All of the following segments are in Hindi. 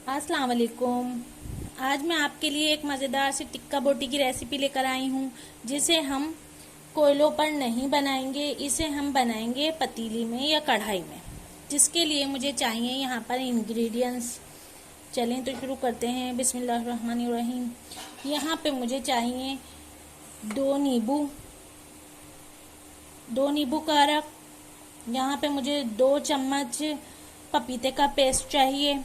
अस्सलाम वालेकुम। आज मैं आपके लिए एक मज़ेदार सी टिक्का बोटी की रेसिपी लेकर आई हूँ, जिसे हम कोयलों पर नहीं बनाएंगे। इसे हम बनाएंगे पतीली में या कढ़ाई में, जिसके लिए मुझे चाहिए यहाँ पर इंग्रेडिएंट्स। चलें तो शुरू करते हैं। बिस्मिल्लाहिर्रहमानिर्रहीम। यहाँ पे मुझे चाहिए दो नींबू का रस। यहाँ पे मुझे 2 चम्मच पपीते का पेस्ट चाहिए।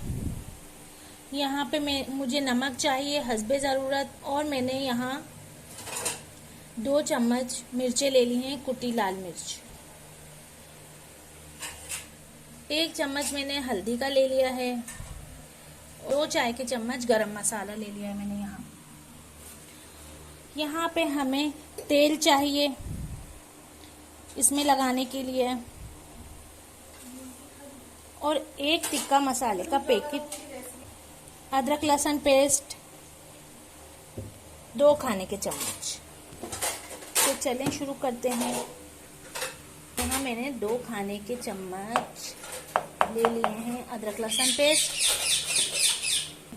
यहाँ पे मुझे नमक चाहिए हस्बे ज़रूरत, और मैंने यहाँ 2 चम्मच मिर्चें ले ली हैं, कुटी लाल मिर्च। 1 चम्मच मैंने हल्दी का ले लिया है। 2 चाय के चम्मच गरम मसाला ले लिया है मैंने। यहाँ पे हमें तेल चाहिए इसमें लगाने के लिए, और 1 टिक्का मसाले का पैकेट, अदरक लहसुन पेस्ट 2 खाने के चम्मच। तो चलें शुरू करते हैं। यहाँ मैंने 2 खाने के चम्मच ले लिए हैं अदरक लहसुन पेस्ट।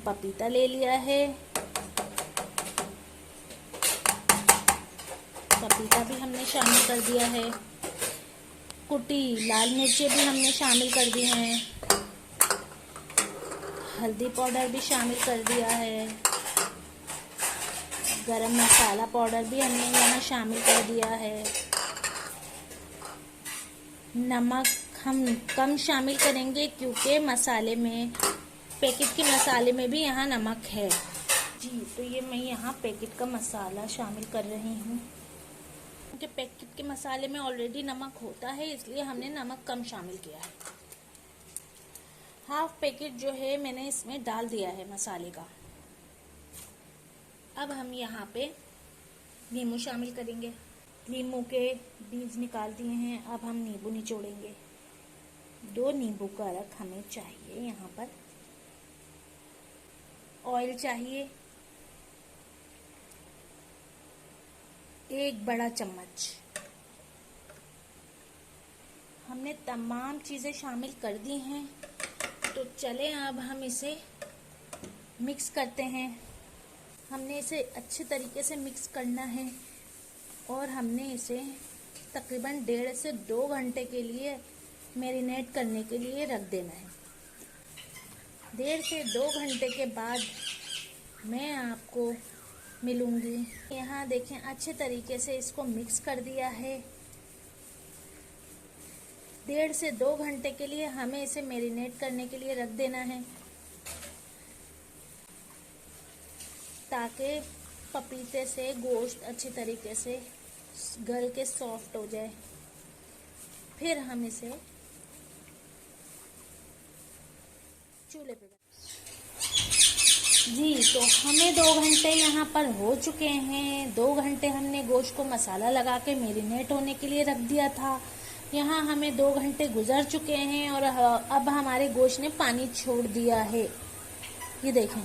पपीता ले लिया है, पपीता भी हमने शामिल कर दिया है। कुटी लाल मिर्चें भी हमने शामिल कर दी हैं। हल्दी पाउडर भी शामिल कर दिया है। गरम मसाला पाउडर भी हमने यहाँ शामिल कर दिया है। नमक हम कम शामिल करेंगे, क्योंकि मसाले में, पैकेट के मसाले में भी यहाँ नमक है जी। तो ये मैं यहाँ पैकेट का मसाला शामिल कर रही हूँ, क्योंकि पैकेट के मसाले में ऑलरेडी नमक होता है, इसलिए हमने नमक कम शामिल किया है। हाफ पैकेट जो है मैंने इसमें डाल दिया है मसाले का। अब हम यहाँ पे नींबू शामिल करेंगे। नींबू के बीज निकाल दिए हैं, अब हम नींबू निचोड़ेंगे। 2 नींबू का रस हमें चाहिए। यहाँ पर ऑयल चाहिए 1 बड़ा चम्मच। हमने तमाम चीज़ें शामिल कर दी हैं, तो चलें अब हम इसे मिक्स करते हैं। हमने इसे अच्छे तरीके से मिक्स करना है, और हमने इसे तकरीबन 1.5 से 2 घंटे के लिए मैरिनेट करने के लिए रख देना है। 1.5 से 2 घंटे के बाद मैं आपको मिलूंगी। यहाँ देखें, अच्छे तरीके से इसको मिक्स कर दिया है। 1.5 से 2 घंटे के लिए हमें इसे मैरिनेट करने के लिए रख देना है, ताकि पपीते से गोश्त अच्छे तरीके से गल के सॉफ्ट हो जाए। फिर हम इसे चूल्हे पे जी। तो हमें 2 घंटे यहाँ पर हो चुके हैं। 2 घंटे हमने गोश्त को मसाला लगा के मैरिनेट होने के लिए रख दिया था। यहाँ हमें 2 घंटे गुजर चुके हैं, और अब हमारे गोश्त ने पानी छोड़ दिया है। ये देखें,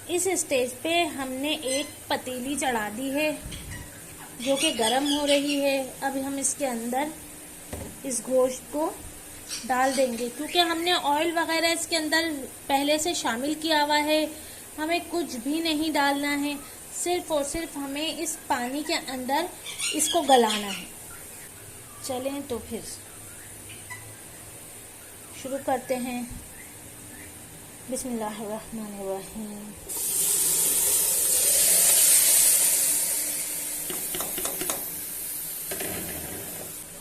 इस स्टेज पे हमने एक पतीली चढ़ा दी है, जो कि गर्म हो रही है। अब हम इसके अंदर इस गोश्त को डाल देंगे, क्योंकि हमने ऑयल वगैरह इसके अंदर पहले से शामिल किया हुआ है। हमें कुछ भी नहीं डालना है, सिर्फ और सिर्फ हमें इस पानी के अंदर इसको गलाना है। चलें तो फिर शुरू करते हैं। बिस्मिल्लाहिर्रहमानिर्रहीम।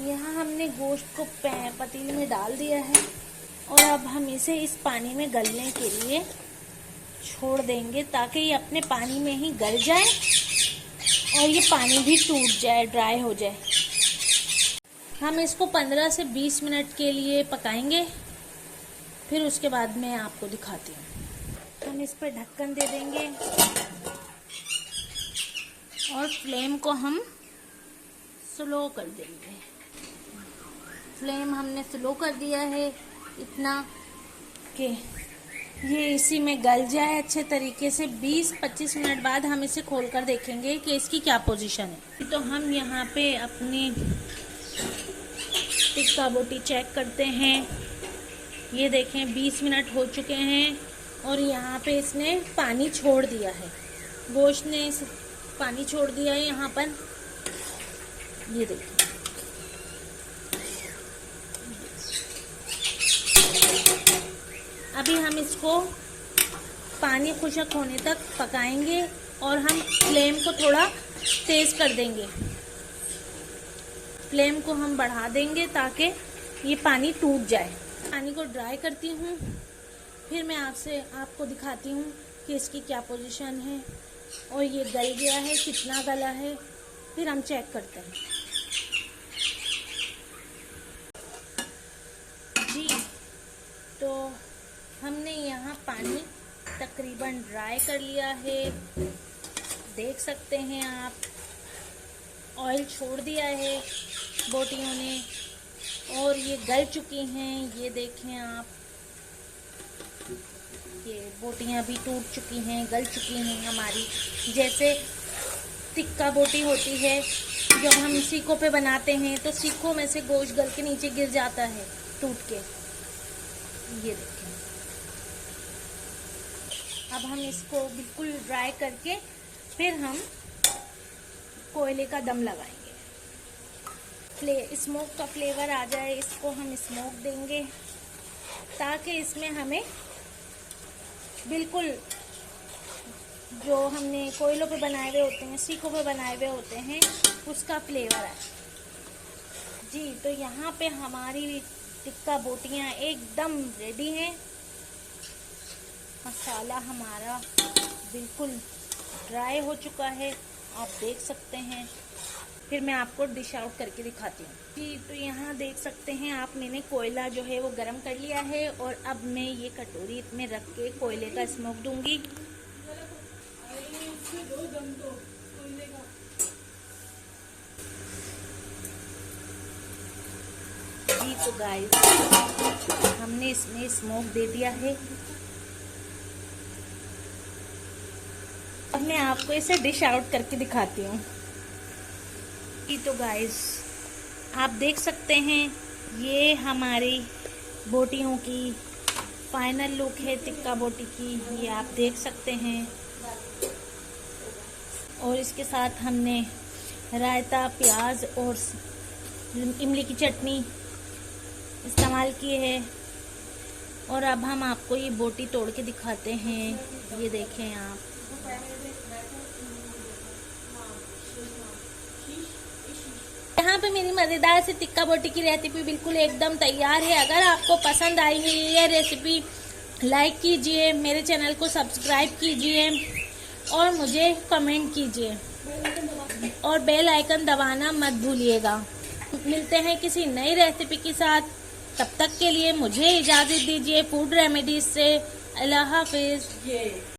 यहाँ हमने गोश्त को पतीले में डाल दिया है, और अब हम इसे इस पानी में गलने के लिए छोड़ देंगे, ताकि ये अपने पानी में ही गल जाए और ये पानी भी टूट जाए, ड्राई हो जाए। हम इसको 15 से 20 मिनट के लिए पकाएंगे, फिर उसके बाद मैं आपको दिखाती हूँ। हम इस पर ढक्कन दे देंगे, और फ्लेम को हम स्लो कर देंगे। फ्लेम हमने स्लो कर दिया है इतना कि ये इसी में गल जाए अच्छे तरीके से। 20-25 मिनट बाद हम इसे खोल कर देखेंगे कि इसकी क्या पोजीशन है। तो हम यहाँ पे अपनी टिक्का बोटी चेक करते हैं। ये देखें 20 मिनट हो चुके हैं और यहाँ पे इसने पानी छोड़ दिया है, गोश्त ने पानी छोड़ दिया है यहाँ पर। ये देखिए अभी हम इसको पानी खुश्क होने तक पकाएंगे और हम फ्लेम को थोड़ा तेज कर देंगे। फ्लेम को हम बढ़ा देंगे ताकि ये पानी टूट जाए। पानी को ड्राई करती हूँ, फिर मैं आपको दिखाती हूँ कि इसकी क्या पोजीशन है और ये गल गया है, कितना गला है, फिर हम चेक करते हैं। जी तो हमने यहाँ पानी तकरीबन ड्राई कर लिया है, देख सकते हैं आप। ऑयल छोड़ दिया है बोटियों ने और ये गल चुकी हैं। ये देखें आप, ये बोटियां भी टूट चुकी हैं, गल चुकी हैं हमारी। जैसे टिक्का बोटी होती है, जब हम सीखों पे बनाते हैं तो सीखों में से गोश्त गल के नीचे गिर जाता है टूट के। ये देखें, अब हम इसको बिल्कुल ड्राई करके फिर हम कोयले का दम लगाएंगे। स्मोक का फ्लेवर आ जाए, इसको हम स्मोक देंगे ताकि इसमें हमें बिल्कुल जो हमने कोयलों पे बनाए हुए होते हैं, सीखों पे बनाए हुए होते हैं, उसका फ्लेवर आए। जी तो यहाँ पे हमारी टिक्का बोटियाँ एकदम रेडी हैं। मसाला हमारा बिल्कुल ड्राई हो चुका है, आप देख सकते हैं। फिर मैं आपको डिश आउट करके दिखाती हूँ। जी तो यहाँ देख सकते हैं आप, मैंने कोयला जो है वो गरम कर लिया है और अब मैं ये कटोरी में रख के कोयले का स्मोक दूंगी। जी तो गाइस हमने इसमें स्मोक दे दिया है। अब मैं आपको इसे डिश आउट करके दिखाती हूँ। तो गाइस आप देख सकते हैं, ये हमारी बोटियों की फाइनल लुक है टिक्का बोटी की, ये आप देख सकते हैं। और इसके साथ हमने रायता, प्याज और इमली की चटनी इस्तेमाल की है। और अब हम आपको ये बोटी तोड़ के दिखाते हैं। ये देखें आप, यहाँ पे मेरी मज़ेदार सी टिक्का बोटी की रेसिपी बिल्कुल एकदम तैयार है। अगर आपको पसंद आई है ये रेसिपी, लाइक कीजिए, मेरे चैनल को सब्सक्राइब कीजिए और मुझे कमेंट कीजिए और बेल आइकन दबाना मत भूलिएगा। मिलते हैं किसी नई रेसिपी के साथ, तब तक के लिए मुझे इजाज़त दीजिए फूड रेमेडीज से। अल्लाह हाफिज़।